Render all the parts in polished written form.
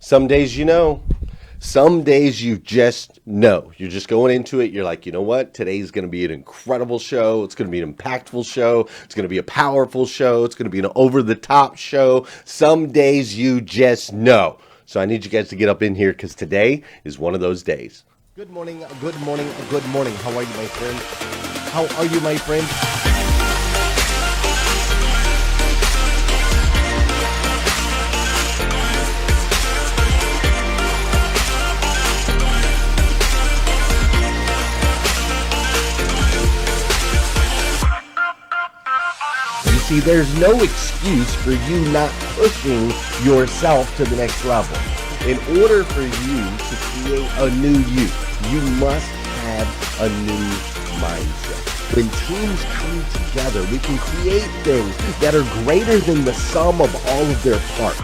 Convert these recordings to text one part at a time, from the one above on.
Some days you know. Some days you just know. You're just going into it. You're like, you know what? Today's going to be an incredible show. It's going to be an impactful show. It's going to be a powerful show. It's going to be an over-the-top show. Some days you just know. So I need you guys to get up in here because today is one of those days. Good morning, good morning, good morning. How are you, my friend? How are you, my friend? See, there's no excuse for you not pushing yourself to the next level. In order for you to create a new you must have a new mindset. When teams come together, we can create things that are greater than the sum of all of their parts.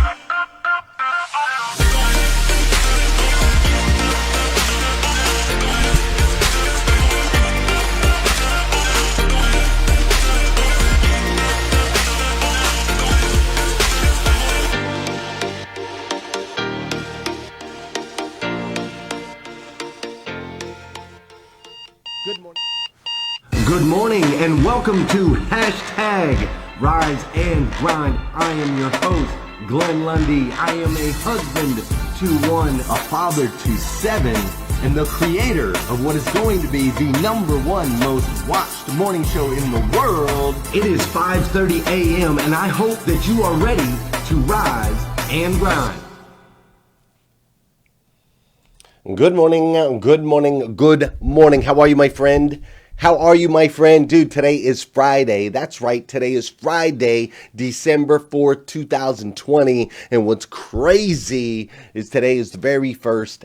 Good morning and welcome to Hashtag Rise and Grind. I am your host, Glenn Lundy. I am a husband to one, a father to seven, and the creator of what is going to be the #1 most watched morning show in the world. It is 5:30 a.m. and I hope that you are ready to rise and grind. Good morning, good morning, good morning. How are you, my friend? How are you, my friend? Dude, today is Friday. That's right. Today is Friday, December 4th, 2020. And what's crazy is today is the very first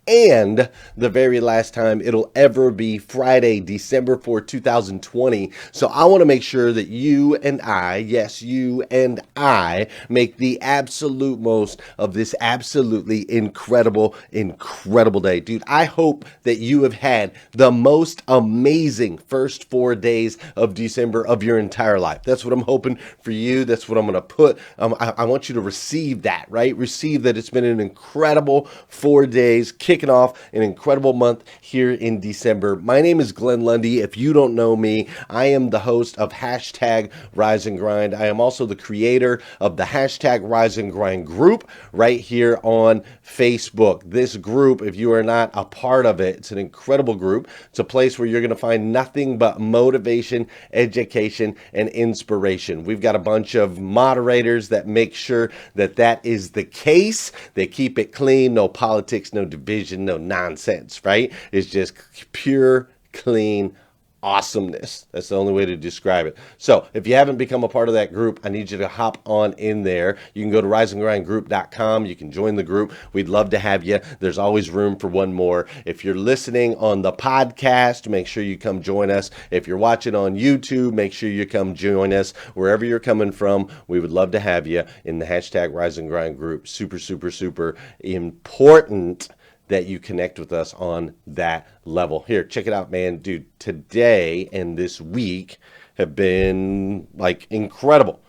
and the very last time it'll ever be Friday, December 4th, 2020. So I want to make sure that you and I, yes, you and I, make the absolute most of this absolutely incredible day. Dude, I hope that you have had the most amazing first 4 days of December of your entire life. That's what I'm hoping for you. That's what I'm going to put. I want you to receive that, right? Receive that it's been an incredible 4 days, kicking off an incredible month here in December. My name is Glenn Lundy. If you don't know me, I am the host of Hashtag Rise and Grind. I am also the creator of the Hashtag Rise and Grind group right here on Facebook. This group, if you are not a part of it, it's an incredible group. It's a place where you're going to find nothing but motivation, education, and inspiration. We've got a bunch of moderators that make sure that that is the case. They keep it clean, no politics, no division, no nonsense, right? It's just pure, clean awesomeness. That's the only way to describe it. So if you haven't become a part of that group, I need you to hop on in there. You can go to riseandgrindgroup.com. You can join the group. We'd love to have you. There's always room for one more. If you're listening on the podcast, make sure you come join us. If you're watching on YouTube, make sure you come join us. Wherever you're coming from, we would love to have you in the Hashtag Rise and Grind group. Super, super, super important that you connect with us on that level. Here, check it out, man. Dude, today and this week have been like incredible.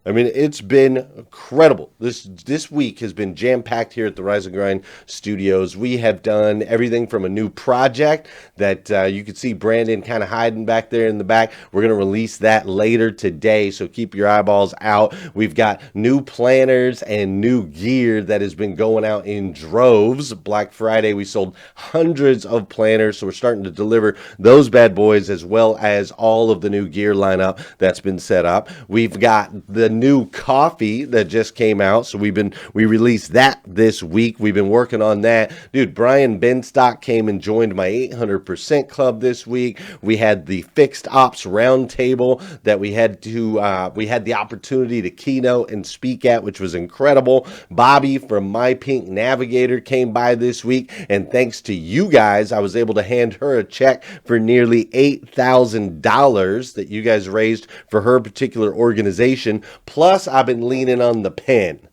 I mean, it's been incredible. This week has been jam-packed here at the Rise and Grind Studios. We have done everything from a new project that you can see Brandon kind of hiding back there in the back. We're going to release that later today, so keep your eyeballs out. We've got new planners and new gear that has been going out in droves. Black Friday, we sold hundreds of planners, so we're starting to deliver those bad boys as well as all of the new gear lineup that's been set up. We've got the new coffee that just came out, so we released that this week. We've been working on that. Dude, Brian Benstock came and joined my 800% club this week. We had the fixed ops roundtable that we had the opportunity to keynote and speak at, which was incredible. Bobby from My Pink Navigator came by this week, and thanks to you guys, I was able to hand her a check for nearly $8,000 that you guys raised for her particular organization. Plus, I've been leaning on the pen.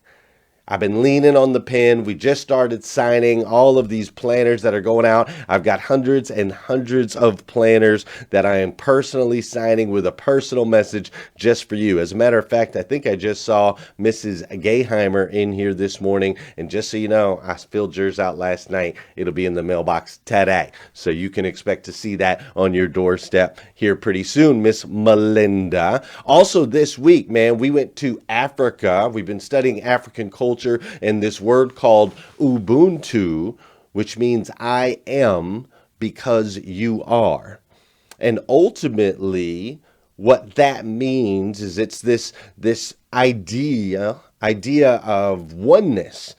I've been leaning on the pen. We just started signing all of these planners that are going out. I've got hundreds and hundreds of planners that I am personally signing with a personal message just for you. As a matter of fact, I think I just saw Mrs. Gayheimer in here this morning. And just so you know, I filled yours out last night. It'll be in the mailbox today. So you can expect to see that on your doorstep here pretty soon, Miss Melinda. Also this week, man, we went to Africa. We've been studying African culture and this word called Ubuntu, which means I am because you are. And ultimately, what that means is it's this idea of oneness,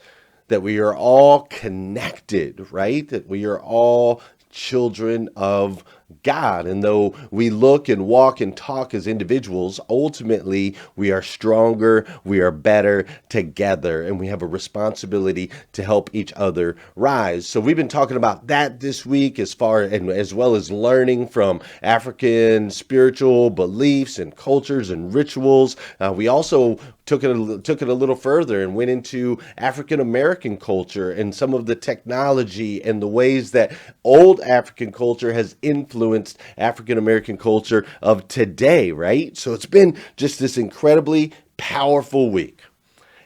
that we are all connected, right? That we are all children of God. And though we look and walk and talk as individuals, ultimately we are stronger, we are better together, and we have a responsibility to help each other rise. So we've been talking about that this week as well as learning from African spiritual beliefs and cultures and rituals. We also took it a little further and went into African American culture and some of the technology and the ways that old African culture has influenced African American culture of today, right? So it's been just this incredibly powerful week.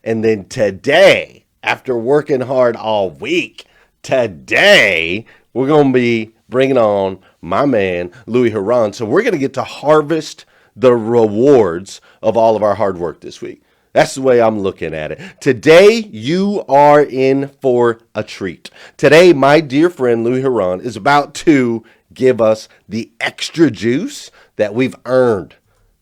And then today, after working hard all week, today we're going to be bringing on my man, Louie Herron. So we're going to get to harvest the rewards of all of our hard work this week. That's the way I'm looking at it. Today, you are in for a treat. Today, my dear friend Louie Herron is about to give us the extra juice that we've earned.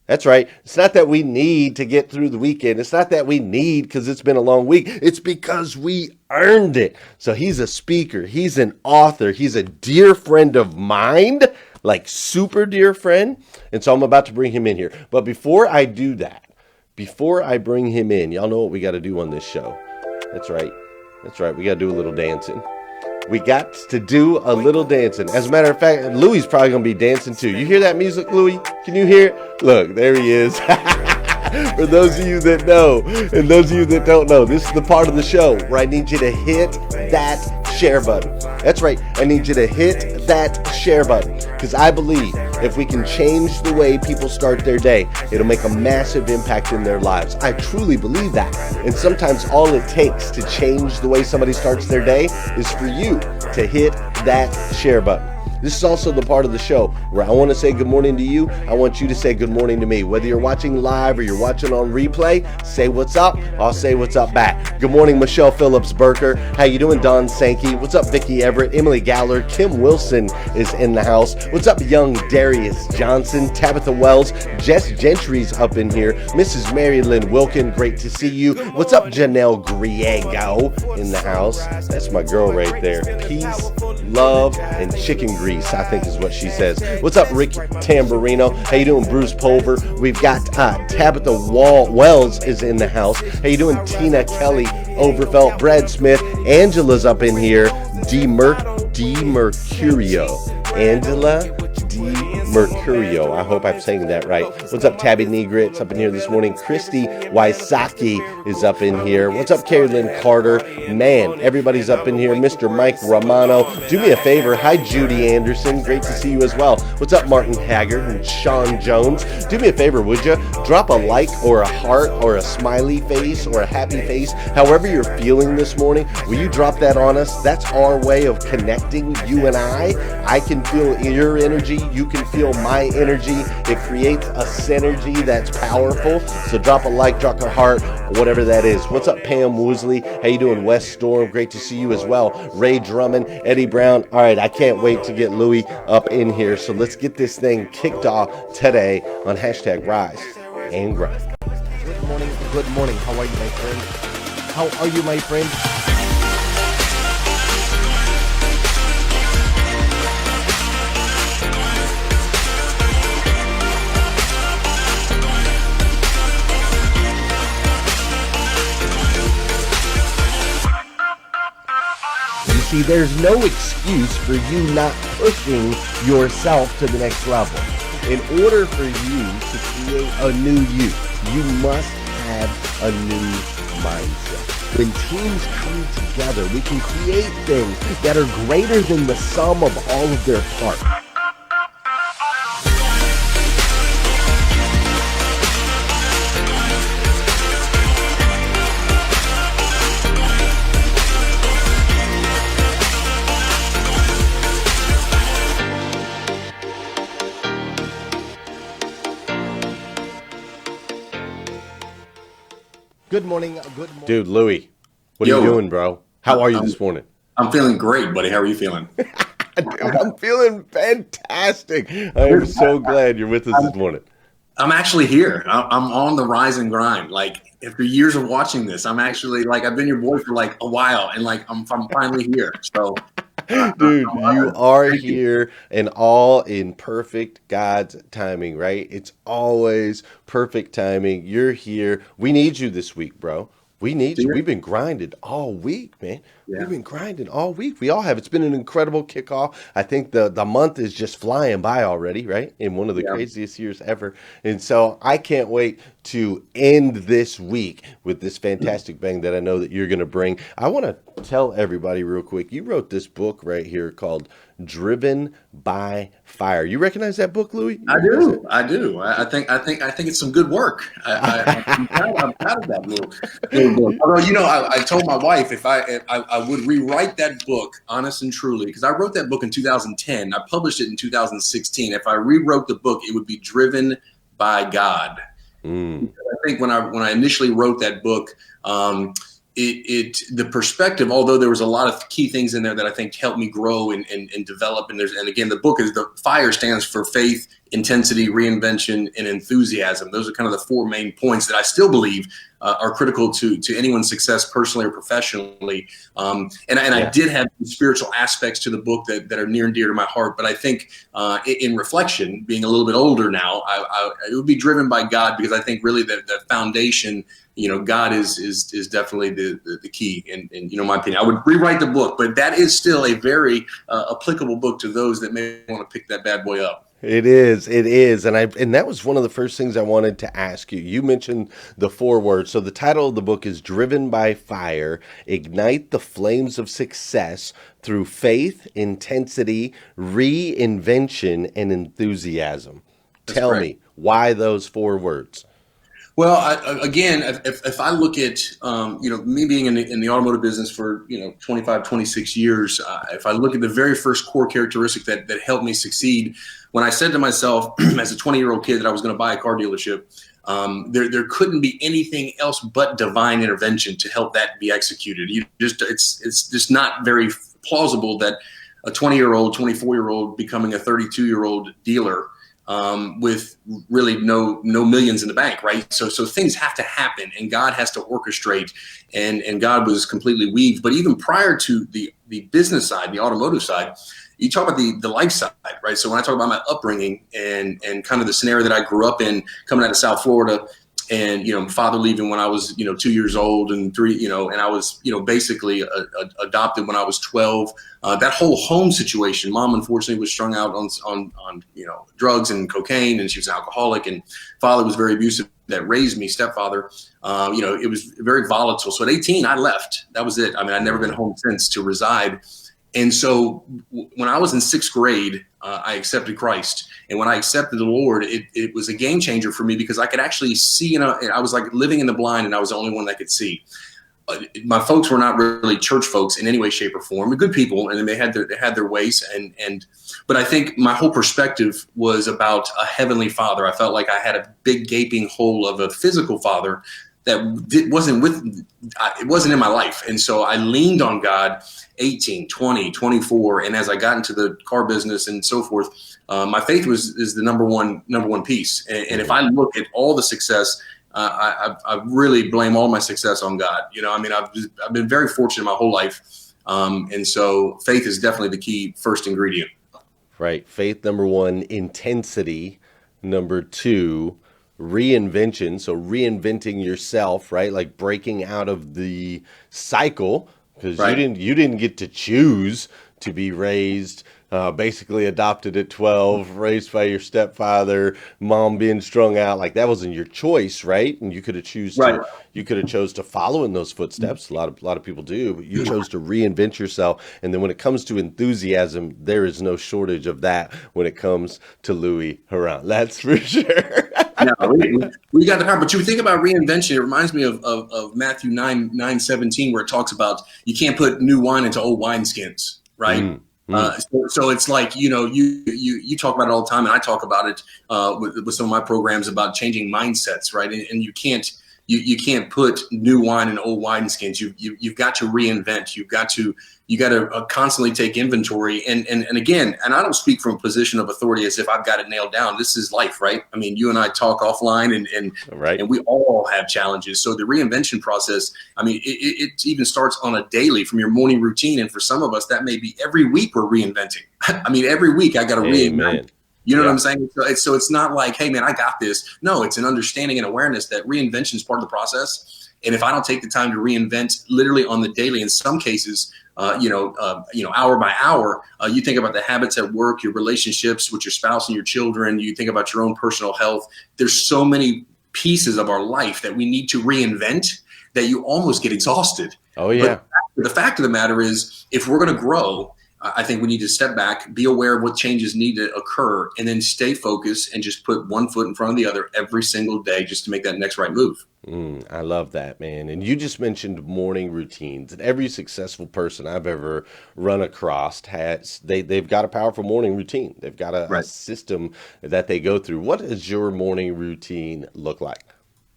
That's right. It's not that we need to get through the weekend. It's not that we need because it's been a long week. It's because we earned it. So he's a speaker. He's an author. He's a dear friend of mine, like super dear friend. And so I'm about to bring him in here. But before I do that, before I bring him in, y'all know what we got to do on this show. That's right. We got to do a little dancing. We got to do a little dancing. As a matter of fact, Louie's probably going to be dancing too. You hear that music, Louie? Can you hear it? Look, there he is. For those of you that know, and those of you that don't know, this is the part of the show where I need you to hit that share button. That's right. I need you to hit that share button because I believe if we can change the way people start their day, it'll make a massive impact in their lives. I truly believe that. And sometimes all it takes to change the way somebody starts their day is for you to hit that share button. This is also the part of the show where I want to say good morning to you. I want you to say good morning to me. Whether you're watching live or you're watching on replay, say what's up. I'll say what's up back. Good morning, Michelle Phillips-Burker. How you doing, Don Sankey? What's up, Vicki Everett? Emily Galler. Kim Wilson is in the house. What's up, young Darius Johnson? Tabitha Wells. Jess Gentry's up in here. Mrs. Mary Lynn Wilkin, great to see you. What's up, Janelle Griego in the house? That's my girl right there. Peace, love, and chicken grease, I think is what she says. What's up, Rick Tamburino? How you doing, Bruce Pulver? We've got Tabitha Wells is in the house. How you doing, Tina Kelly Overfelt? Brad Smith. Angela's up in here. D Mercurio. Angela D Mercurio. I hope I'm saying that right. What's up, Tabby Negritz up in here this morning? Christy Wysocki is up in here. What's up, Carrie Lynn Carter? Man, everybody's up in here. Mr. Mike Romano. Do me a favor. Hi, Judy Anderson. Great to see you as well. What's up, Martin Haggard and Sean Jones? Do me a favor, would you? Drop a like or a heart or a smiley face or a happy face. However you're feeling this morning, will you drop that on us? That's our way of connecting, you and I. I can feel your energy. You can feel my energy. It creates a synergy that's powerful. So drop a like, drop a heart, whatever that is. What's up, Pam Woosley? How you doing, Wes Storm? Great to see you as well. Ray Drummond, Eddie Brown. All right, I can't wait to get Louie up in here. So let's get this thing kicked off today on hashtag Rise and Grind. Good morning. Good morning. How are you, my friend? How are you, my friend? See, there's no excuse for you not pushing yourself to the next level. In order for you to create a new you must have a new mindset. When teams come together, we can create things that are greater than the sum of all of their parts. Good morning. Dude, Louie, what are you doing, bro? How are you this morning? I'm feeling great, buddy. How are you feeling? Dude, I'm feeling fantastic. I am so glad you're with us this morning. I'm actually here. I'm on the rise and grind. Like, after years of watching this, I'm actually, like, I've been your boy for like a while, and like I'm finally here. So, dude, you are here, and all in perfect God's timing, right? It's always perfect timing. You're here. We need you this week, bro. We need you. We've been grinding all week, man. Yeah. We've been grinding all week. We all have. It's been an incredible kickoff. I think the month is just flying by already, right? In one of the craziest years ever. And so I can't wait to end this week with this fantastic bang that I know that you're going to bring. I want to tell everybody real quick. You wrote this book right here called Driven by Fire. You recognize that book, Louie? I do. I think it's some good work. I'm proud of that little book. Although, I told my wife if I would rewrite that book, honest and truly, because I wrote that book in 2010. I published it in 2016. If I rewrote the book, it would be Driven by God. I think when I initially wrote that book, the perspective, although there was a lot of key things in there that I think helped me grow and develop. And again, the book is the FIRE stands for faith, intensity, reinvention, and enthusiasm. Those are kind of the four main points that I still believe are critical to anyone's success personally or professionally. I did have spiritual aspects to the book that are near and dear to my heart. But I think in reflection, being a little bit older now, it would be driven by God, because I think really the foundation, God is definitely the key in my opinion. I would rewrite the book, but that is still a very applicable book to those that may want to pick that bad boy up. It is. And that was one of the first things I wanted to ask you. You mentioned the 4 words. So the title of the book is Driven by Fire, Ignite the Flames of Success Through Faith, Intensity, Reinvention, and Enthusiasm. Tell me, why those 4 words? Well, again, if I look at, me being in the automotive business for, 25, 26 years, if I look at the very first core characteristic that helped me succeed, when I said to myself as a 20-year-old kid that I was going to buy a car dealership, there couldn't be anything else but divine intervention to help that be executed. It's just not very plausible that a 20-year-old, 24-year-old becoming a 32-year-old dealer with really no millions in the bank, right? So things have to happen, and God has to orchestrate, and God was completely weaved. But even prior to the business side, the automotive side, you talk about the life side, right? So when I talk about my upbringing and kind of the scenario that I grew up in, coming out of South Florida, and father leaving when I was 2 years old, and 3, and I was basically adopted when I was 12. That whole home situation, mom unfortunately was strung out on drugs and cocaine, and she was an alcoholic, and father was very abusive that raised me, stepfather. It was very volatile. So at 18, I left. That was it. I mean, I've never been home since to reside. And so when I was in 6th grade, I accepted Christ. And when I accepted the Lord, it was a game changer for me, because I could actually see, I was like living in the blind, and I was the only one that could see. My folks were not really church folks in any way, shape, or form. They're good people, and they had their ways. But I think my whole perspective was about a heavenly Father. I felt like I had a big gaping hole of a physical father that it wasn't in my life. And so I leaned on God 18, 20, 24. And as I got into the car business and so forth, my faith is the number one piece. And if I look at all the success, I really blame all my success on God. I've been very fortunate my whole life. And so faith is definitely the key first ingredient. Right. Faith, number 1, intensity, number 2, reinvention. So reinventing yourself, right? Like breaking out of the cycle, because you didn't get to choose to be raised basically adopted at 12, raised by your stepfather, mom being strung out. Like that wasn't your choice, right? And Right. you could have chose to follow in those footsteps. A lot of people do, but you chose to reinvent yourself. And then when it comes to enthusiasm, there is no shortage of that when it comes to Louie Herron. That's for sure. Yeah, we got the power. But you think about reinvention, it reminds me of Matthew 9:17, where it talks about you can't put new wine into old wineskins, right? So it's like, you talk about it all the time, and I talk about it with some of my programs about changing mindsets, right? And you can't put new wine in old wineskins. You've got to reinvent. You got to constantly take inventory. And again, and I don't speak from a position of authority as if I've got it nailed down. This is life, right? I mean, you and I talk offline, and we all have challenges. So the reinvention process, I mean, it even starts on a daily from your morning routine. And for some of us, that may be every week we're reinventing. I mean, every week I got to reinvent. You know what I'm saying? So it's not like, hey, man, I got this. No, it's an understanding and awareness that reinvention is part of the process. And if I don't take the time to reinvent literally on the daily, in some cases, hour by hour, you think about the habits at work, your relationships with your spouse and your children, you think about your own personal health. There's so many pieces of our life that we need to reinvent that you almost get exhausted. Oh, yeah. But the fact of the matter is, if we're going to grow, I think we need to step back, be aware of what changes need to occur, and then stay focused and just put one foot in front of the other every single day just to make that next right move. I love that, man. And you just mentioned morning routines. And every successful person I've ever run across they've got a powerful morning routine. They've got a system that they go through. What does your morning routine look like?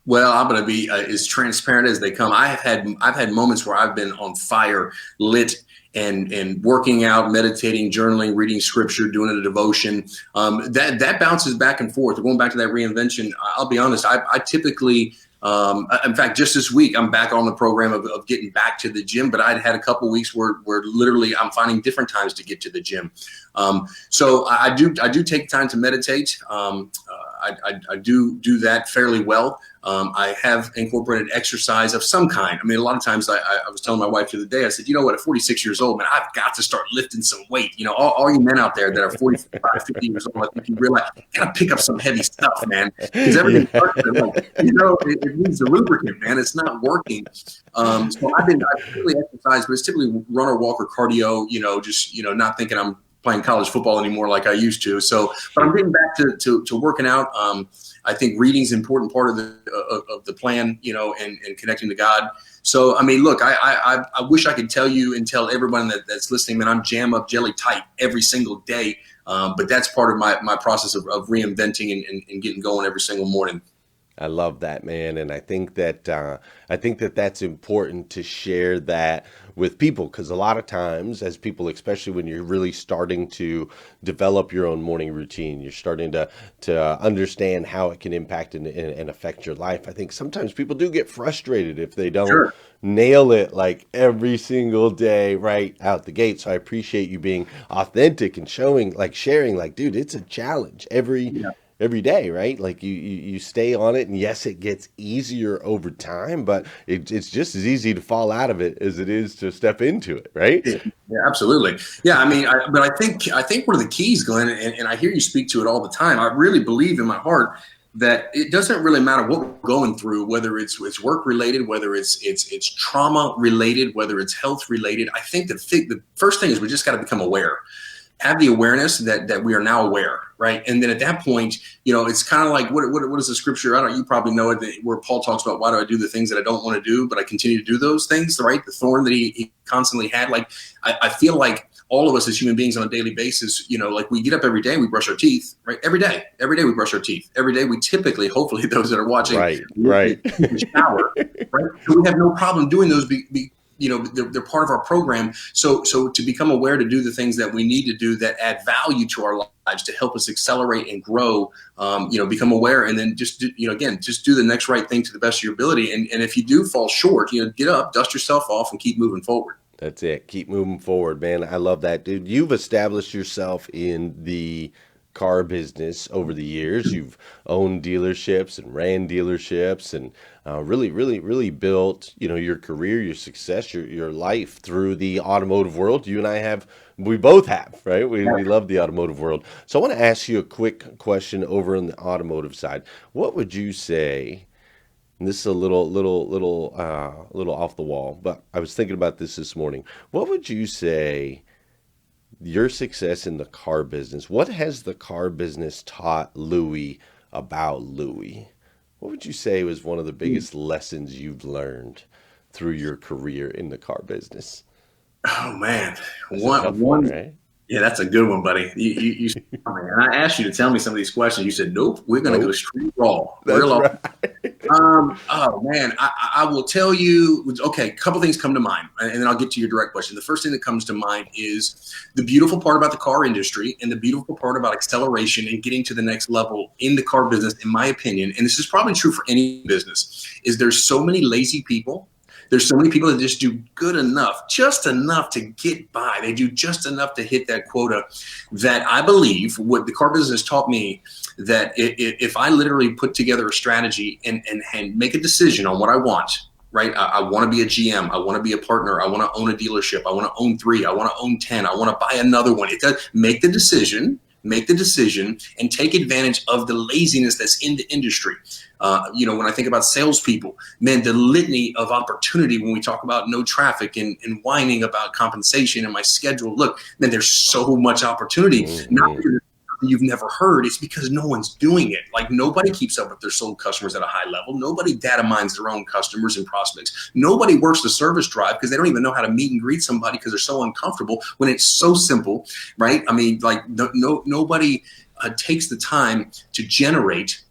Well, I'm going to be as transparent as they come. I've had moments where I've been on fire, lit, and working out, meditating, journaling, reading scripture, doing a devotion. That bounces back and forth. Going back to that reinvention, I'll be honest, I typically, in fact, just this week, I'm back on the program of getting back to the gym, but I'd had a couple weeks where literally I'm finding different times to get to the gym. So I do take time to meditate. I do that fairly well. I have incorporated exercise of some kind. I mean, a lot of times I was telling my wife the other day, I said, you know what, at 46 years old, man, I've got to start lifting some weight. You know, all you men out there that are 45, 50 years old, I think you realize, you got to pick up some heavy stuff, man. Because everything, it needs a lubricant, man. It's not working. So I typically exercise, but it's typically run or walk or cardio, not thinking I'm playing college football anymore like I used to. So, but I'm getting back to working out. I think reading is an important part of the plan, and connecting to God. So, I mean, look, I wish I could tell you and tell everyone that's listening, man, I'm jam up jelly tight every single day. But that's part of my process of reinventing and getting going every single morning. I love that, man, and I think that that's important to share that with people, because a lot of times, as people, especially when you're really starting to develop your own morning routine, you're starting to understand how it can impact and affect your life. I think sometimes people do get frustrated if they don't nail it like every single day right out the gate. So I appreciate you being authentic and sharing, dude, it's a challenge every day, right? Like you stay on it, and yes, it gets easier over time, but it's just as easy to fall out of it as it is to step into it, right? Yeah, absolutely. Yeah, I mean, but I think one of the keys, Glenn, and I hear you speak to it all the time. I really believe in my heart that it doesn't really matter what we're going through, whether it's work related, whether it's trauma related, whether it's health related. I think the first thing is we just got to become aware. Have the awareness that we are now aware, right? And then at that point, it's kind of like what is the scripture? You probably know it, where Paul talks about, why do I do the things that I don't want to do, but I continue to do those things, right? The thorn that he constantly had. Like, I feel like all of us as human beings on a daily basis, like we get up every day, we brush our teeth, right? Every day we brush our teeth. Every day we typically, hopefully those that are watching, right. shower, right? So we have no problem doing those they're part of our program. So to become aware, to do the things that we need to do that add value to our lives, to help us accelerate and grow, become aware, and then just do the next right thing to the best of your ability. And if you do fall short, get up, dust yourself off, and keep moving forward. That's it. Keep moving forward, man. I love that, dude. You've established yourself in the car business over the years. You've owned dealerships and ran dealerships and really built, your career, your success, your life through the automotive world. We both have, right? We love the automotive world. So I want to ask you a quick question over on the automotive side. What would you say? And this is a little off the wall, but I was thinking about this morning. What would you say your success in the car business? What has the car business taught Louie about Louie? What would you say was one of the biggest lessons you've learned through your career in the car business? Oh man, That's a tough one, right? yeah, that's a good one, buddy. And I asked you to tell me some of these questions. You said, "Nope, we're going to go straight raw, That's real." right. Oh man, I will tell you. Okay, a couple things come to mind, and then I'll get to your direct question. The first thing that comes to mind is the beautiful part about the car industry and the beautiful part about acceleration and getting to the next level in the car business, in my opinion, and this is probably true for any business, is there's so many lazy people. There's so many people that just do good enough, just enough to get by. They do just enough to hit that quota, that I believe what the car business taught me, that if I literally put together a strategy and make a decision on what I want, right? I want to be a GM. I want to be a partner. I want to own a dealership. I want to own 3. I want to own 10. I want to buy another one. It does make the decision and take advantage of the laziness that's in the industry. When I think about salespeople, man, the litany of opportunity when we talk about no traffic and whining about compensation and my schedule. Look, man, there's so much opportunity. Not because you've never heard, it's because no one's doing it. Like, nobody keeps up with their sold customers at a high level. Nobody data mines their own customers and prospects. Nobody works the service drive because they don't even know how to meet and greet somebody because they're so uncomfortable when it's so simple, right? I mean, like, nobody takes the time to generate.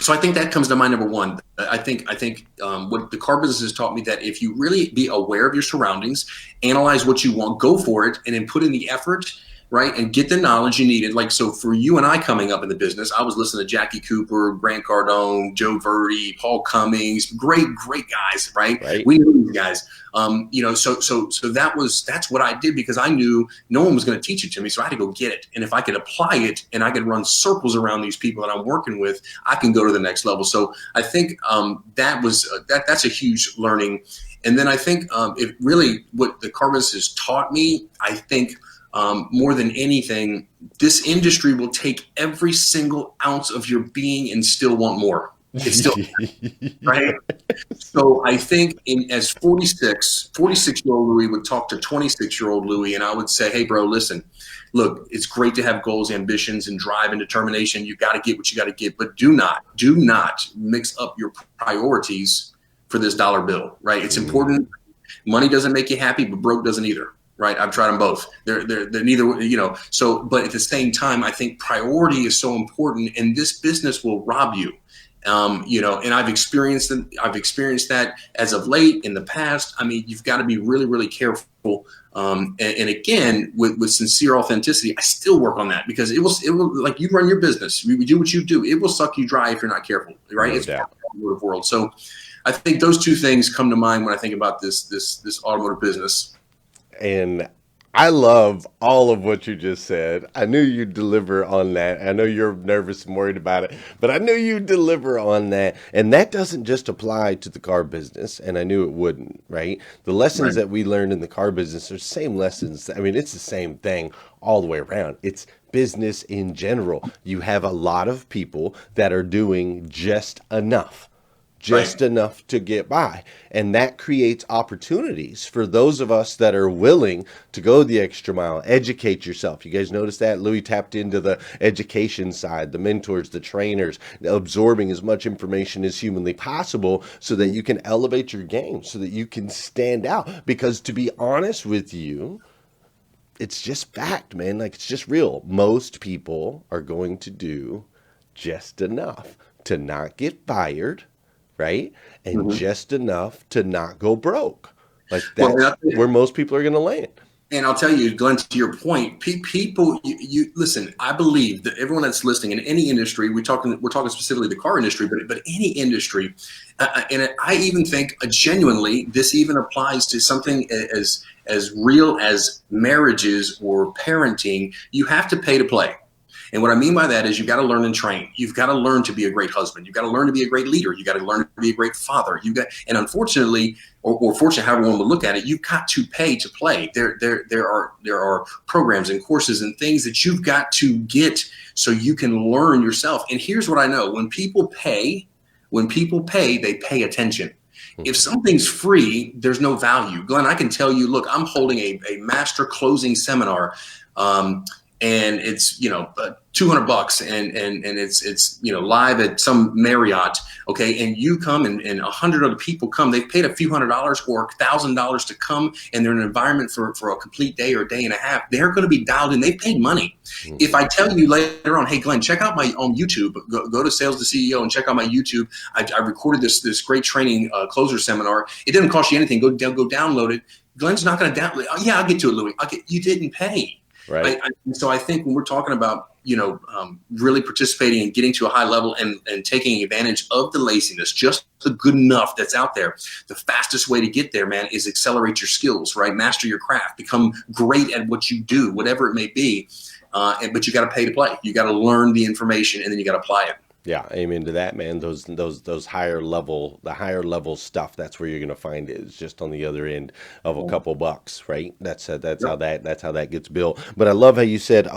So I think that comes to mind, number one. I think what the car business has taught me, that if you really be aware of your surroundings, analyze what you want, go for it, and then put in the effort, right, and get the knowledge you needed. Like, so for you and I coming up in the business, I was listening to Jackie Cooper, Grant Cardone, Joe Verdi, Paul Cummings, great guys, right? We knew these guys. So that's what I did, because I knew no one was going to teach it to me. So I had to go get it. And if I could apply it and I could run circles around these people that I'm working with, I can go to the next level. So I think that's a huge learning. And then I think it really, what the car business has taught me, I think, more than anything, this industry will take every single ounce of your being and still want more. It's still right. So I think as 46-year-old Louie would talk to 26-year-old Louie, and I would say, hey, bro, listen, look, it's great to have goals, ambitions, and drive and determination. You got to get what you got to get, but do not mix up your priorities for this dollar bill, right? It's important. Money doesn't make you happy, but broke doesn't either. Right. I've tried them both. They're neither, so, but at the same time, I think priority is so important, and this business will rob you. And I've experienced that as of late in the past. I mean, you've got to be really, really careful. And again, with sincere authenticity, I still work on that, because it will like, you run your business, you do what you do. It will suck you dry if you're not careful. Right. It's part of the automotive world. So I think those two things come to mind when I think about this automotive business. And I love all of what you just said. I knew you'd deliver on that. I know you're nervous and worried about it, but I knew you'd deliver on that. And that doesn't just apply to the car business, and I knew it wouldn't, right? The lessons that we learned in the car business are the same lessons. I mean, it's the same thing all the way around. It's business in general. You have a lot of people that are doing just enough to get by. And that creates opportunities for those of us that are willing to go the extra mile, educate yourself. You guys notice that? Louie tapped into the education side, the mentors, the trainers, absorbing as much information as humanly possible so that you can elevate your game, so that you can stand out. Because to be honest with you, it's just fact, man. Like, it's just real. Most people are going to do just enough to not get fired, right? And just enough to not go broke. Like, that's where most people are going to land. And I'll tell you, Glenn, to your point, people, you listen, I believe that everyone that's listening in any industry, we're talking specifically the car industry, but any industry, and I even think genuinely, this even applies to something as real as marriages or parenting. You have to pay to play. And what I mean by that is you've got to learn and train. You've got to learn to be a great husband. You've got to learn to be a great leader. You've got to learn to be a great father. And unfortunately, or fortunately, however one would look at it, you've got to pay to play. There are programs and courses and things that you've got to get so you can learn yourself. And here's what I know: when people pay, they pay attention. If something's free, there's no value. Glenn, I can tell you, look, I'm holding a master closing seminar, and it's, $200 and it's live at some Marriott. Okay. And you come and 100 other people come, they've paid a few $100s or $1,000 to come, and they're in an environment for a complete day or a day and a half. They're going to be dialed in. They paid money. If I tell you later on, hey, Glenn, check out my on YouTube, go to Sales to CEO and check out my YouTube. I recorded this great training closer seminar. It didn't cost you anything. Go download it. Glenn's not going to download. Oh, yeah, I'll get to it, Louie. You didn't pay. Right. So I think when we're talking about, really participating and getting to a high level and taking advantage of the laziness, just the good enough that's out there, the fastest way to get there, man, is accelerate your skills, right? Master your craft, become great at what you do, whatever it may be. But you got to pay to play. You got to learn the information, and then you got to apply it. Yeah, amen to that, man. Those higher level stuff. That's where you're gonna find it. It's just on the other end of a couple bucks, right? That's how that gets built. But I love how you said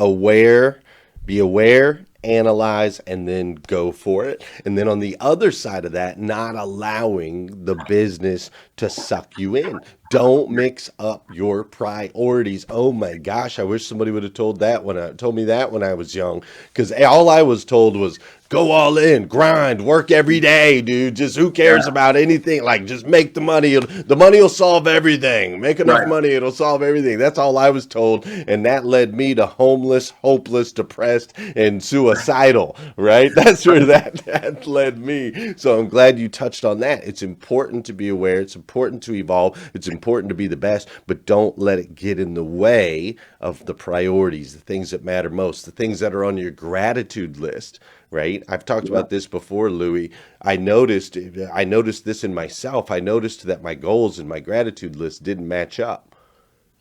be aware, analyze, and then go for it. And then on the other side of that, not allowing the business to suck you in. Don't mix up your priorities. Oh my gosh, I wish somebody would have told me that when I was young, because all I was told was go all in, grind, work every day, dude. Just who cares about anything? Like, just make the money. The money will solve everything. Make enough money, it'll solve everything. That's all I was told, and that led me to homeless, hopeless, depressed, and suicidal. Right? That's where that led me. So I'm glad you touched on that. It's important to be aware. It's important to evolve. It's important to be the best, but don't let it get in the way of the priorities, the things that matter most, the things that are on your gratitude list. Right? I've talked about this before, Louie. I noticed this in myself. I noticed that my goals and my gratitude list didn't match up.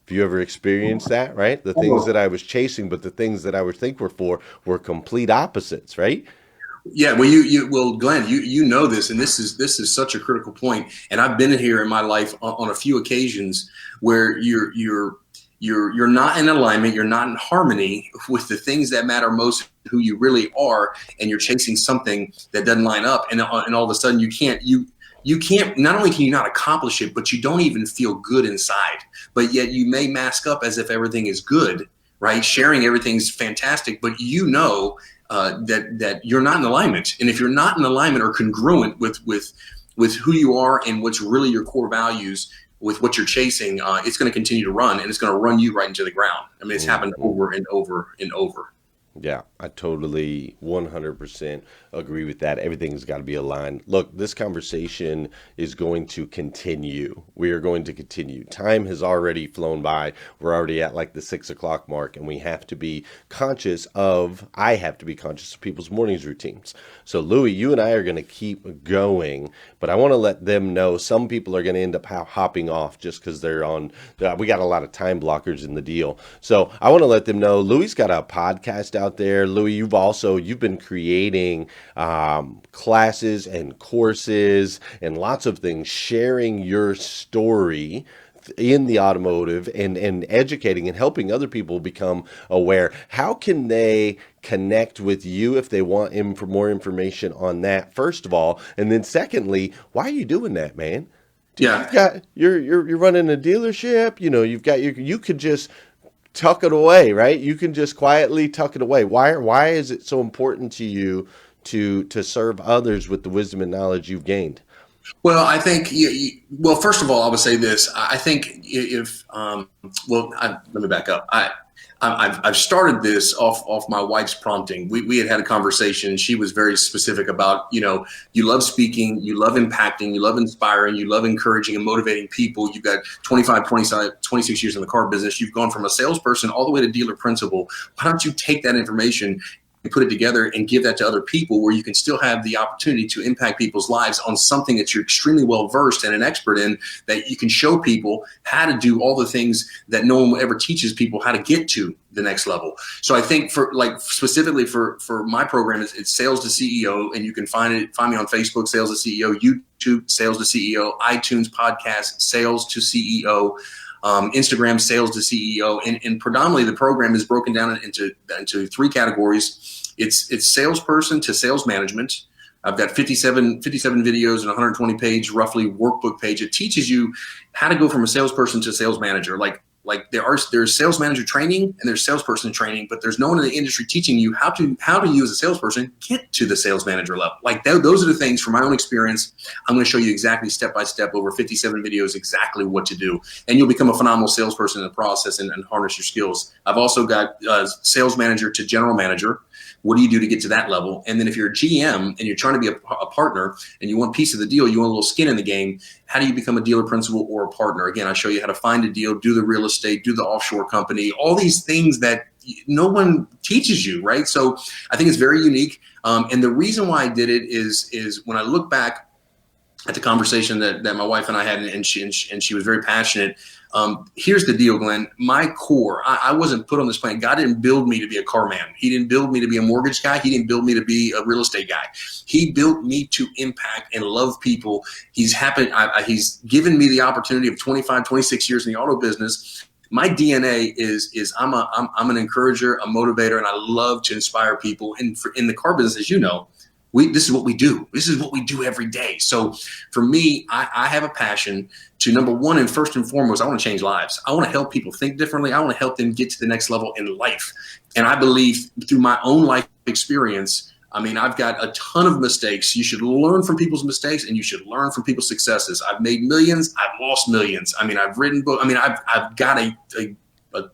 Have you ever experienced that, right? The things that I was chasing, but the things that I would think were complete opposites, right? Yeah, well, Glenn, you know this, and this is such a critical point. And I've been here in my life on a few occasions where you're not in alignment, you're not in harmony with the things that matter most, who you really are, and you're chasing something that doesn't line up, and all of a sudden you can't. Not only can you not accomplish it, but you don't even feel good inside. But yet you may mask up as if everything is good, right? Sharing everything's fantastic, but that you're not in alignment. And if you're not in alignment or congruent with who you are and what's really your core values, with what you're chasing, it's going to continue to run, and it's going to run you right into the ground. I mean, it's happened over and over and over. Yeah, I totally 100% agree with that. Everything's got to be aligned. Look, this conversation is going to continue. We are going to continue. Time has already flown by. We're already at like the 6 o'clock mark, and I have to be conscious of people's mornings routines. So Louie, you and I are going to keep going, but I want to let them know some people are going to end up hopping off just because they're on. We got a lot of time blockers in the deal. So I want to let them know Louie's got a podcast out there. Louie, you've been creating classes and courses and lots of things, sharing your story in the automotive and educating and helping other people become aware. How can they connect with you if they want more information on that, first of all? And then secondly, why are you doing that, man? Yeah. You're running a dealership, you could just tuck it away, right? You can just quietly tuck it away. Why is it so important to you to serve others with the wisdom and knowledge you've gained? Well, I think, first of all, I would say this. I think let me back up. I've started this off my wife's prompting. We had a conversation, and she was very specific about, you love speaking, you love impacting, you love inspiring, you love encouraging and motivating people. You've got 26 years in the car business. You've gone from a salesperson all the way to dealer principal. Why don't you take that information put it together and give that to other people, where you can still have the opportunity to impact people's lives on something that you're extremely well versed and an expert in, that you can show people how to do all the things that no one ever teaches people how to get to the next level. So I think for specifically for my program, it's Sales to CEO, and you can find me on Facebook, Sales to CEO, YouTube, Sales to CEO, iTunes podcast, Sales to CEO, Instagram, Sales to CEO, and predominantly the program is broken down into three categories. It's salesperson to sales management. I've got 57 videos and 120 page roughly workbook page. It teaches you how to go from a salesperson to a sales manager. Like there's sales manager training and there's salesperson training, but there's no one in the industry teaching you how to you as a salesperson get to the sales manager level. Like those are the things from my own experience. I'm going to show you exactly step by step over 57 videos exactly what to do, and you'll become a phenomenal salesperson in the process and harness your skills. I've also got sales manager to general manager. What do you do to get to that level? And then if you're a GM and you're trying to be a partner and you want a piece of the deal, you want a little skin in the game, how do you become a dealer principal or a partner? Again, I show you how to find a deal, do the real estate, do the offshore company, all these things that no one teaches you, right? So I think it's very unique. And the reason why I did it is when I look back at the conversation that my wife and I had, and she was very passionate. Here's the deal, Glenn. My core, I wasn't put on this planet. God didn't build me to be a car man. He didn't build me to be a mortgage guy. He didn't build me to be a real estate guy. He built me to impact and love people. He's given me the opportunity of 25, 26 years in the auto business. My DNA is I'm an encourager, a motivator, and I love to inspire people. And in the car business, as you know, this is what we do. This is what we do every day. So for me, I have a passion to, number one, and first and foremost, I want to change lives. I want to help people think differently. I want to help them get to the next level in life. And I believe through my own life experience, I mean, I've got a ton of mistakes. You should learn from people's mistakes and you should learn from people's successes. I've made millions. I've lost millions. I mean, I've written books. I mean, I've got a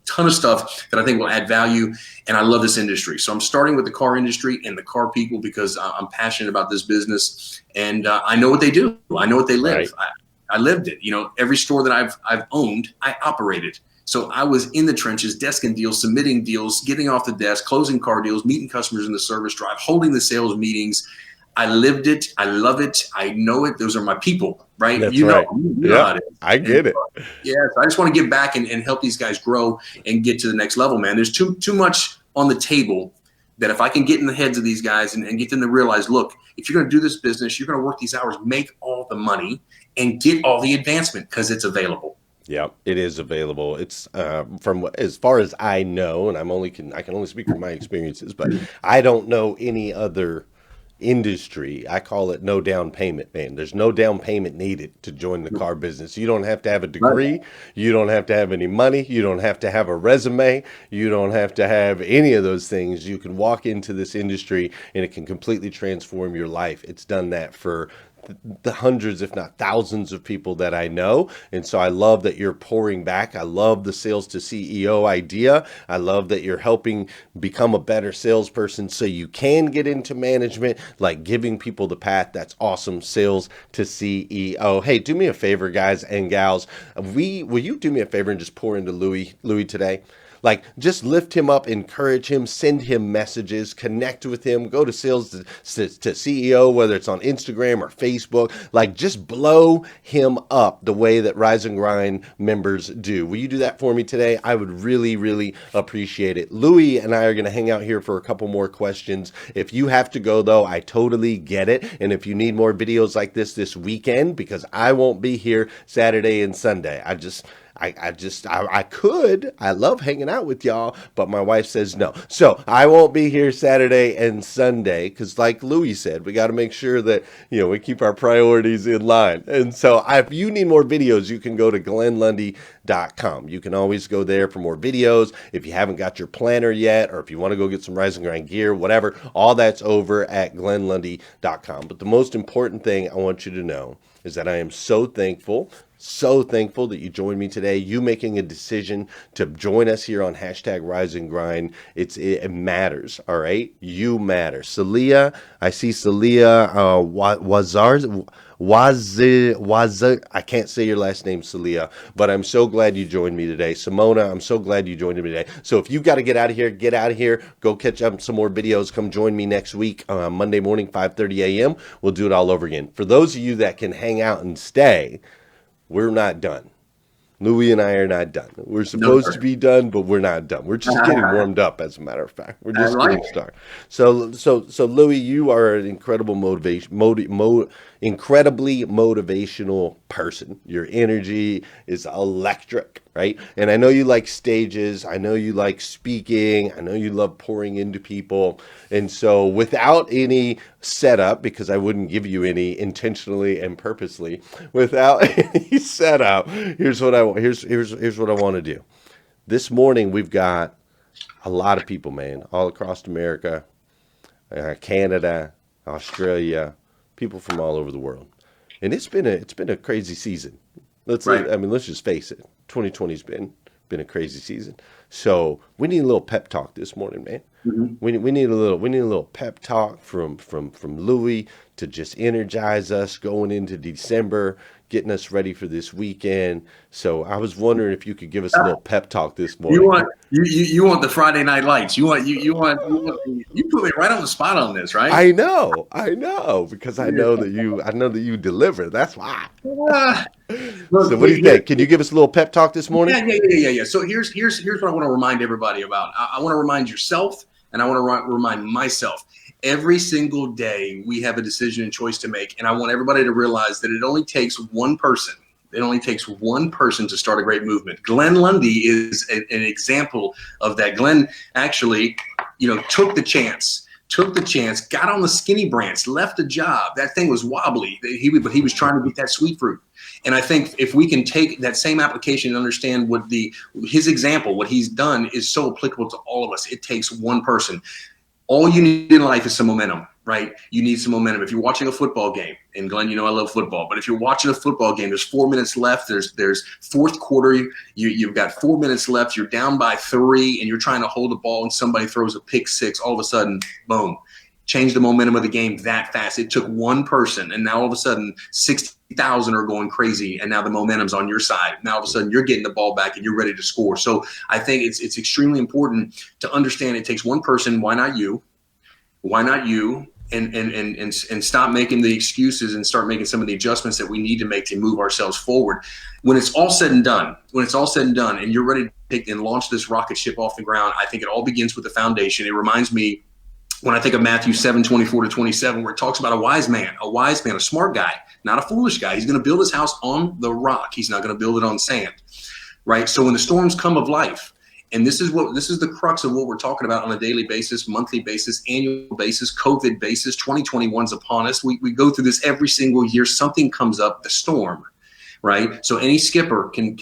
ton of stuff that I think will add value, and I love this industry. So I'm starting with the car industry and the car people because I'm passionate about this business, and I know what they do. I know what they live. Right. I lived it. You know, every store that I've owned, I operated. So I was in the trenches, desking deals, submitting deals, getting off the desk, closing car deals, meeting customers in the service drive, holding the sales meetings. I lived it. I love it. I know it. Those are my people, right? That's you right. know how it is. I get it. Yeah. So I just want to give back and help these guys grow and get to the next level, man. There's too much on the table that if I can get in the heads of these guys and get them to realize, look, if you're going to do this business, you're going to work these hours, make all the money and get all the advancement because it's available. Yeah, it is available. It's from as far as I know, and I can only speak from my experiences, but I don't know any other industry. I call it no down payment, man. There's no down payment needed to join the car business. You don't have to have a degree. Right. You don't have to have any money. You don't have to have a resume. You don't have to have any of those things. You can walk into this industry and it can completely transform your life. It's done that for the hundreds, if not thousands of people that I know. And so I love that you're pouring back. I love the sales to CEO idea. I love that you're helping become a better salesperson so you can get into management, like giving people the path. That's awesome. Sales to CEO. Hey, do me a favor, guys and gals. Will you do me a favor and just pour into Louie today? Like, just lift him up, encourage him, send him messages, connect with him, go to sales to CEO, whether it's on Instagram or Facebook. Like, just blow him up the way that Rise and Grind members do. Will you do that for me today? I would really, really appreciate it. Louie and I are going to hang out here for a couple more questions. If you have to go, though, I totally get it. And if you need more videos like this weekend, because I won't be here Saturday and Sunday. I could. I love hanging out with y'all, but my wife says no. So I won't be here Saturday and Sunday because, like Louie said, we got to make sure that, we keep our priorities in line. And so if you need more videos, you can go to glennlundy.com. You can always go there for more videos. If you haven't got your planner yet, or if you want to go get some Rise and Grind gear, whatever, all that's over at glennlundy.com. But the most important thing I want you to know is that I am so thankful that you joined me today. You making a decision to join us here on hashtag Rise and Grind. It matters, all right? You matter. Celia, I see Celia I can't say your last name, Celia, but I'm so glad you joined me today. Simona, I'm so glad you joined me today. So if you got to get out of here, get out of here. Go catch up some more videos. Come join me next week, Monday morning, 5:30 a.m. We'll do it all over again. For those of you that can hang out and stay, we're not done. Louie and I are not done. We're supposed to be done, but we're not done. We're just getting warmed up, as a matter of fact. We're just getting started. So Louie, you are an incredible incredibly motivational person. Your energy is electric, right? And I know you like stages. I know you like speaking. I know you love pouring into people. And so without any setup, because I wouldn't give you any intentionally and purposely, without any setup, here's what I want to do. This morning we've got a lot of people, man, all across America, Canada, Australia, people from all over the world. And it's been a crazy season. Let's just face it. 2020's been a crazy season. So we need a little pep talk this morning, man. Mm-hmm. We need a little pep talk from Louie to just energize us going into December, getting us ready for this weekend. So I was wondering if you could give us a little pep talk this morning. You want the Friday Night Lights. You put me right on the spot on this, right? I know, because I know that you deliver. That's why. So what do you think? Can you give us a little pep talk this morning? Yeah. So here's what I want to remind everybody about. I want to remind yourself, and I want to remind myself. Every single day we have a decision and choice to make, and I want everybody to realize that it only takes one person. It only takes one person to start a great movement. Glenn Lundy is an example of that. Glenn actually, took the chance, got on the skinny branch, left a job. That thing was wobbly, but he was trying to get that sweet fruit. And I think if we can take that same application and understand what his example, what he's done, is so applicable to all of us. It takes one person. All you need in life is some momentum, right? You need some momentum. If you're watching a football game, and Glenn, I love football, but if you're watching a football game, there's 4 minutes left. There's fourth quarter. You've got 4 minutes left. You're down by 3, and you're trying to hold the ball, and somebody throws a pick six. All of a sudden, boom. Change the momentum of the game that fast. It took one person, and now all of a sudden 60,000 are going crazy, and now the momentum's on your side. Now all of a sudden you're getting the ball back and you're ready to score. So I think it's extremely important to understand it takes one person. Why not you? Why not you? And stop making the excuses and start making some of the adjustments that we need to make to move ourselves forward. When it's all said and done, and you're ready to take and launch this rocket ship off the ground, I think it all begins with the foundation. It reminds me, when I think of Matthew 7:24-27, where it talks about a wise man, a smart guy, not a foolish guy. He's going to build his house on the rock. He's not going to build it on sand, right? So when the storms come of life, and this is the crux of what we're talking about on a daily basis, monthly basis, annual basis, COVID basis, 2021's upon us. We go through this every single year. Something comes up, the storm. Right, so any skipper can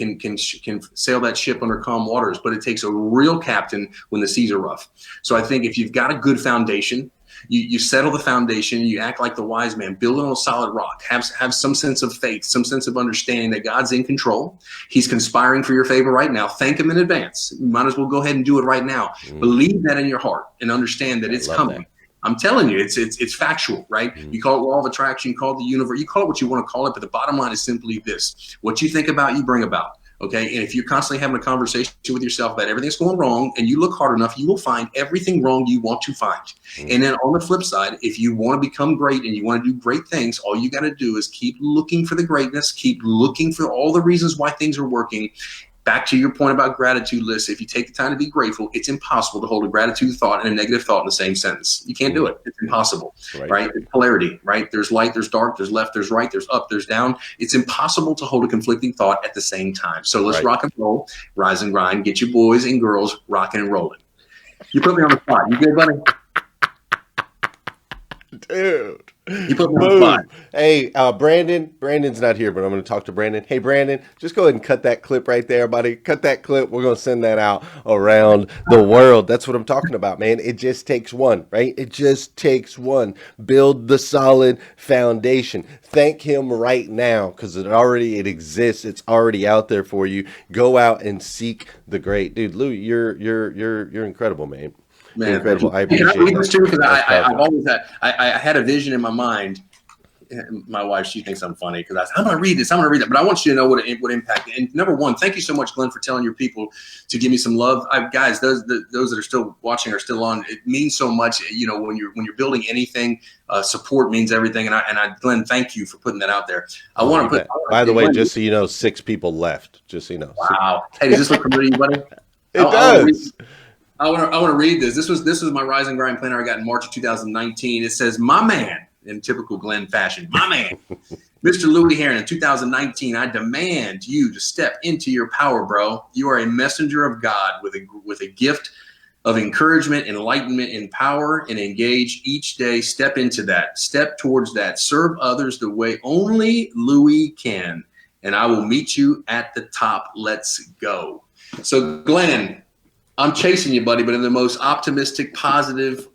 sail that ship under calm waters, but it takes a real captain when the seas are rough. So I think if you've got a good foundation, you settle the foundation, you act like the wise man, build it on a solid rock, have some sense of faith, some sense of understanding that God's in control. He's conspiring for your favor right now. Thank him in advance. You might as well go ahead and do it right now. Believe that in your heart and understand that it's coming. That. I'm telling you, it's factual, right? Mm-hmm. You call it law of attraction, you call it the universe, you call it what you want to call it, but the bottom line is simply this: what you think about, you bring about. Okay, and if you're constantly having a conversation with yourself about everything that's going wrong, and you look hard enough, you will find everything wrong you want to find. Mm-hmm. And then on the flip side, if you want to become great and you want to do great things, all you got to do is keep looking for the greatness, keep looking for all the reasons why things are working. Back to your point about gratitude lists, if you take the time to be grateful, it's impossible to hold a gratitude thought and a negative thought in the same sentence. You can't do it. It's impossible, right? It's polarity, right? There's light, there's dark, there's left, there's right, there's up, there's down. It's impossible to hold a conflicting thought at the same time. So let's rock and roll, rise and grind, get your boys and girls rocking and rolling. You put me on the spot. You good, buddy? Dude. You put me on the spot. Hey, Brandon's not here, but I'm going to talk to Brandon. Hey, Brandon, just go ahead and cut that clip right there, buddy. Cut that clip. We're going to send that out around the world. That's what I'm talking about, man. It just takes one, right? It just takes one. Build the solid foundation. Thank him right now, because it exists. It's already out there for you. Go out and seek the great. Dude, Louie, you're incredible, man. Man, incredible. I appreciate it. Because I had a vision in my mind my wife, she thinks I'm funny because I'm going to read this. I'm going to read that. But I want you to know what it would impact. And number one, thank you so much, Glenn, for telling your people to give me some love. Guys, those that are still watching are still on. It means so much. You know, when you're building anything, support means everything. And I, Glenn, thank you for putting that out there. I want to put. By the way, Glenn, just so you know, 6 people left. Just so you know. Wow. Hey, does this look familiar, buddy? It does. I want to read this. This was my Rise and Grind planner I got in March of 2019. It says, "My man," in typical Glenn fashion, "My man, Mr. Louie Herron, in 2019, I demand you to step into your power, bro. You are a messenger of God with a gift of encouragement, enlightenment, and power, and engage each day. Step into that. Step towards that. Serve others the way only Louie can, and I will meet you at the top. Let's go." So, Glenn, I'm chasing you, buddy, but in the most optimistic, positive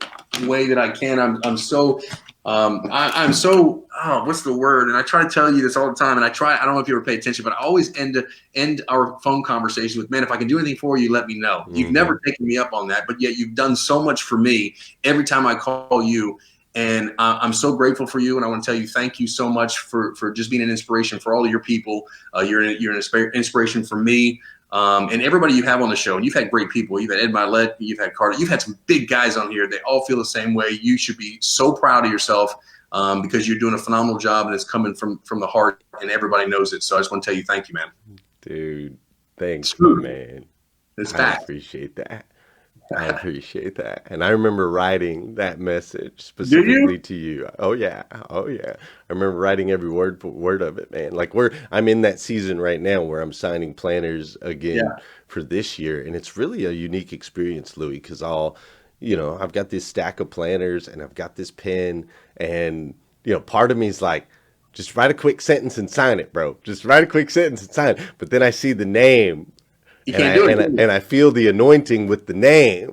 way that I can. I'm so what's the word? And I try to tell you this all the time, and I don't know if you ever pay attention, but I always end our phone conversation with, "Man, if I can do anything for you, let me know." Mm-hmm. You've never taken me up on that, but yet you've done so much for me every time I call you. And I'm so grateful for you, and I want to tell you thank you so much for just being an inspiration for all of your people. You're an inspiration for me. And everybody you have on the show, and you've had great people. You've had Ed Milet, you've had Carter, you've had some big guys on here. They all feel the same way. You should be so proud of yourself because you're doing a phenomenal job, and it's coming from the heart, and everybody knows it. So I just want to tell you thank you, man. Dude, thanks, man. It's I appreciate that. I appreciate that. And I remember writing that message specifically to you. Oh yeah. I remember writing every word of it, man. Like I'm in that season right now where I'm signing planners again for this year. And it's really a unique experience, Louie, because I've got this stack of planners and I've got this pen, and, part of me is like, just write a quick sentence and sign it, bro. Just write a quick sentence and sign it. But then I see the name. And I feel the anointing with the name,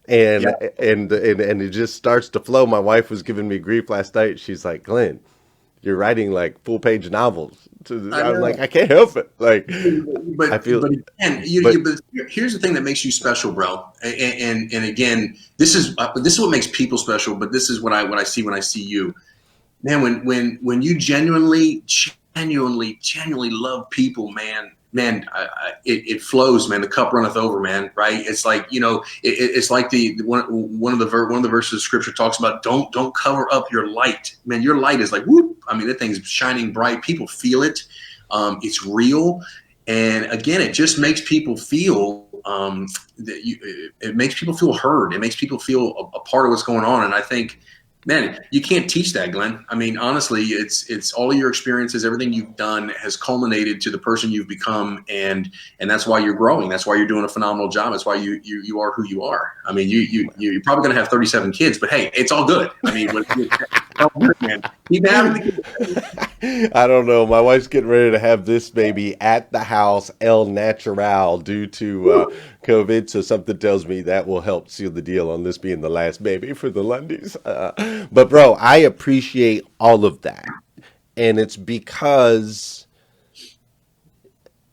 and it just starts to flow. My wife was giving me grief last night. She's like, "Glenn, you're writing like full-page novels." I was like, I can't help it. Like, I feel. But here's the thing that makes you special, bro. And again, this is what makes people special. But this is what I see when I see you, man. When you genuinely love people, man, it flows, man. The cup runneth over, man. Right? It's like, it's like one of the verses of scripture talks about don't cover up your light, man. Your light is like whoop. I mean, that thing's shining bright. People feel it. It's real, and again, it just makes people feel it makes people feel heard. It makes people feel a part of what's going on, and I think, man, you can't teach that, Glenn. I mean, honestly, it's all of your experiences, everything you've done has culminated to the person you've become, and that's why you're growing. That's why you're doing a phenomenal job. That's why you are who you are. I mean, you're probably going to have 37 kids, but hey, it's all good. I mean, man, keep having the kids. I don't know. My wife's getting ready to have this baby at the house, El Natural, due to COVID. So something tells me that will help seal the deal on this being the last baby for the Lundys. But bro, I appreciate all of that. And it's because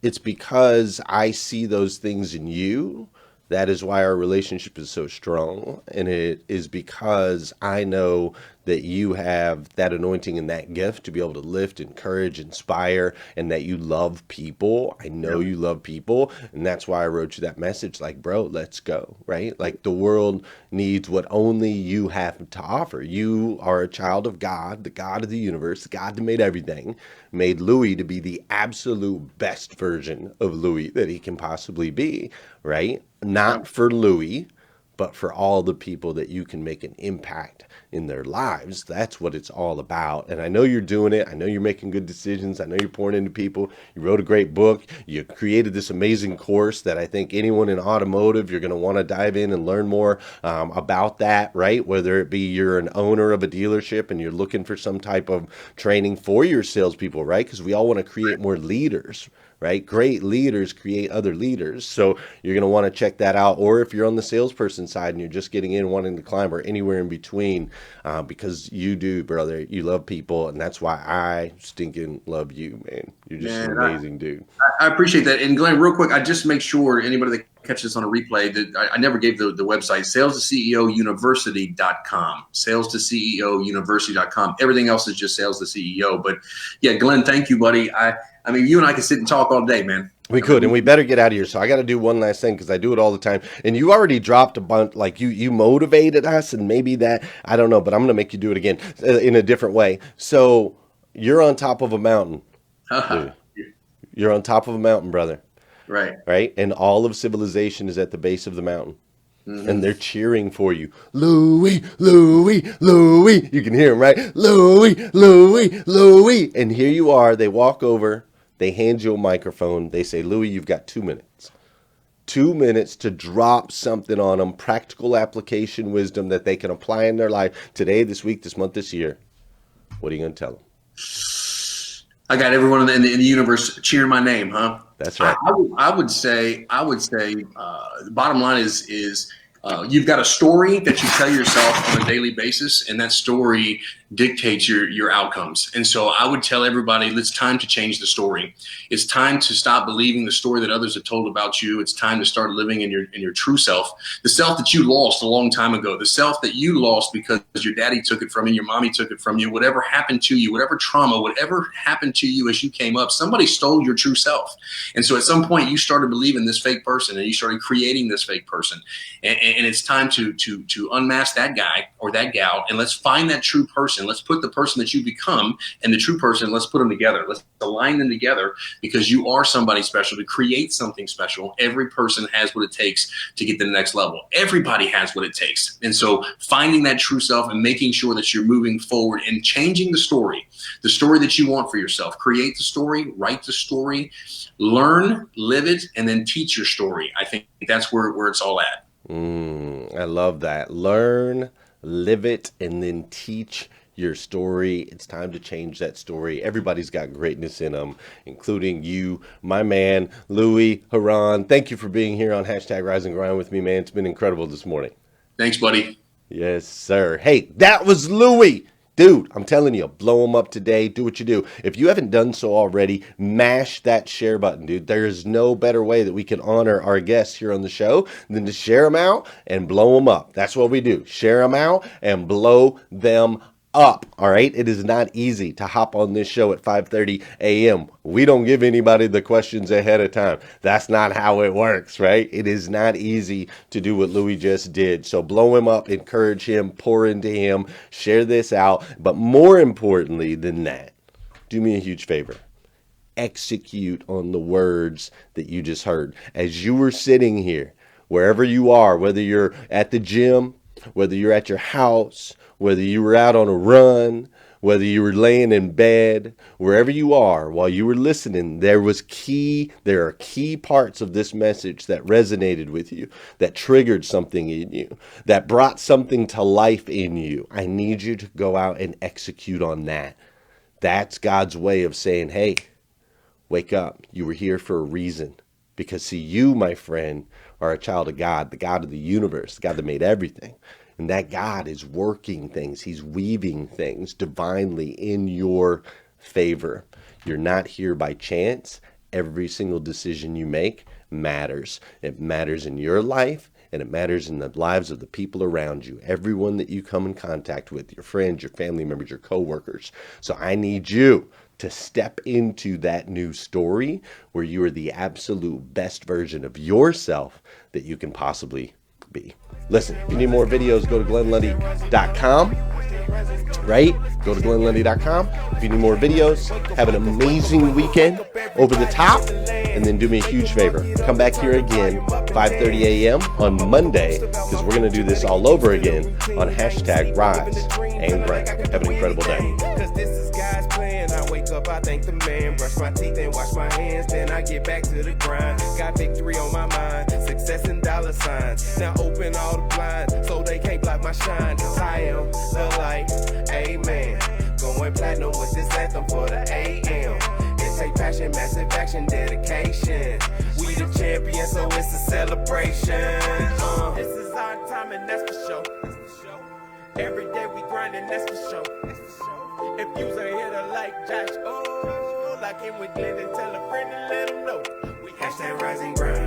I see those things in you. That is why our relationship is so strong. And it is because I know that you have that anointing and that gift to be able to lift, encourage, inspire, and that you love people. I know you love people. And that's why I wrote you that message like, bro, let's go, right? Like the world needs what only you have to offer. You are a child of God, the God of the universe, the God that made everything, made Louie to be the absolute best version of Louie that he can possibly be, right? Not for Louie, but for all the people that you can make an impact in their lives. That's what it's all about. And I know you're doing it. I know you're making good decisions. I know you're pouring into people. You wrote a great book. You created this amazing course that I think anyone in automotive, you're going to want to dive in and learn more about that, right? Whether it be you're an owner of a dealership and you're looking for some type of training for your salespeople, right? Because we all want to create more leaders, right? Great leaders create other leaders. So you're going to want to check that out. Or if you're on the salesperson side and you're just getting in, wanting to climb, or anywhere in between, because you do, brother. You love people, and that's why I stinking love you, man. You're just an Man, amazing dude. I appreciate that. And Glenn, real quick, I just make sure anybody that catches this on a replay that I never gave the website, sales2ceouniversity.com, sales2ceouniversity.com. Everything else is just sales to CEO. But yeah, Glenn, thank you, buddy. I mean, you and I can sit and talk all day, man. We could, and we better get out of here. So I got to do one last thing because I do it all the time. And you already dropped a bunch, like you motivated us, and maybe that, I don't know, but I'm going to make you do it again in a different way. So you're on top of a mountain. Dude. You're on top of a mountain, brother. Right. Right? And all of civilization is at the base of the mountain. Mm-hmm. And they're cheering for you. Louie, Louie, Louie. You can hear them, right? Louie, Louie, Louie. And here you are. They walk over. They hand you a microphone. They say, Louie, you've got 2 minutes. 2 minutes to drop something on them, practical application wisdom that they can apply in their life today, this week, this month, this year. What are you going to tell them? I got everyone in the universe cheering my name, huh? That's right. I would say, the bottom line is you've got a story that you tell yourself on a daily basis, and that story dictates your outcomes. And so I would tell everybody, it's time to change the story. It's time to stop believing the story that others have told about you. It's time to start living in your true self, the self that you lost a long time ago, the self that you lost because your daddy took it from you, your mommy took it from you, whatever happened to you, whatever trauma, whatever happened to you as you came up, somebody stole your true self. And so at some point you started believing this fake person, and you started creating this fake person. And it's time to unmask that guy or that gal, and let's find that true person. Let's put the person that you become and the true person, let's put them together. Let's align them together, because you are somebody special to create something special. Every person has what it takes to get to the next level. Everybody has what it takes. And so finding that true self and making sure that you're moving forward and changing the story that you want for yourself. Create the story, write the story, learn, live it, and then teach your story. I think that's where it's all at. I love that. Learn, live it, and then teach your story. It's time to change that story. Everybody's got greatness in them, including you, my man, Louie Herron. Thank you for being here on hashtag Rise and Grind with me, man. It's been incredible this morning. Thanks, buddy. Yes, sir. Hey, that was Louie. Dude, I'm telling you, blow them up today. Do what you do. If you haven't done so already, mash that share button, dude. There is no better way that we can honor our guests here on the show than to share them out and blow them up. That's what we do. Share them out and blow them up. All right. It is not easy to hop on this show at 5:30 a.m. We don't give anybody the questions ahead of time. That's not how it works, right? It is not easy to do what Louie just did. So blow him up, encourage him, pour into him, share this out. But more importantly than that, do me a huge favor. Execute on the words that you just heard. As you were sitting here, wherever you are, whether you're at the gym, whether you're at your house, whether you were out on a run, whether you were laying in bed, wherever you are, while you were listening, there are key parts of this message that resonated with you, that triggered something in you, that brought something to life in you. I need you to go out and execute on that. That's God's way of saying, hey, wake up. You were here for a reason. Because see, you, my friend, are a child of God, the God of the universe, the God that made everything. And that God is working things. He's weaving things divinely in your favor. You're not here by chance. Every single decision you make matters. It matters in your life, and it matters in the lives of the people around you. Everyone that you come in contact with, your friends, your family members, your coworkers. So I need you to step into that new story where you are the absolute best version of yourself that you can possibly be. Listen, if you need more videos, go to glennlundy.com, right? Go to glennlundy.com. If you need more videos, have an amazing weekend over the top, and then do me a huge favor. Come back here again, 5:30 a.m. on Monday, because we're going to do this all over again on hashtag Rise and Grind. Have an incredible day. Up, I thank the man, brush my teeth and wash my hands, then I get back to the grind. Got victory on my mind, success and dollar signs. Now open all the blinds so they can't block my shine. Cause I am the light, amen. Going platinum with this anthem for the AM. It take passion, massive action, dedication. We the champions, so it's a celebration. This is our time and that's for sure. Every day we grind. grinding, that's for sure. If you's a hitter like Josh, oh, lock in with Glenn and tell a friend and let him know. We hashtag rise and grind.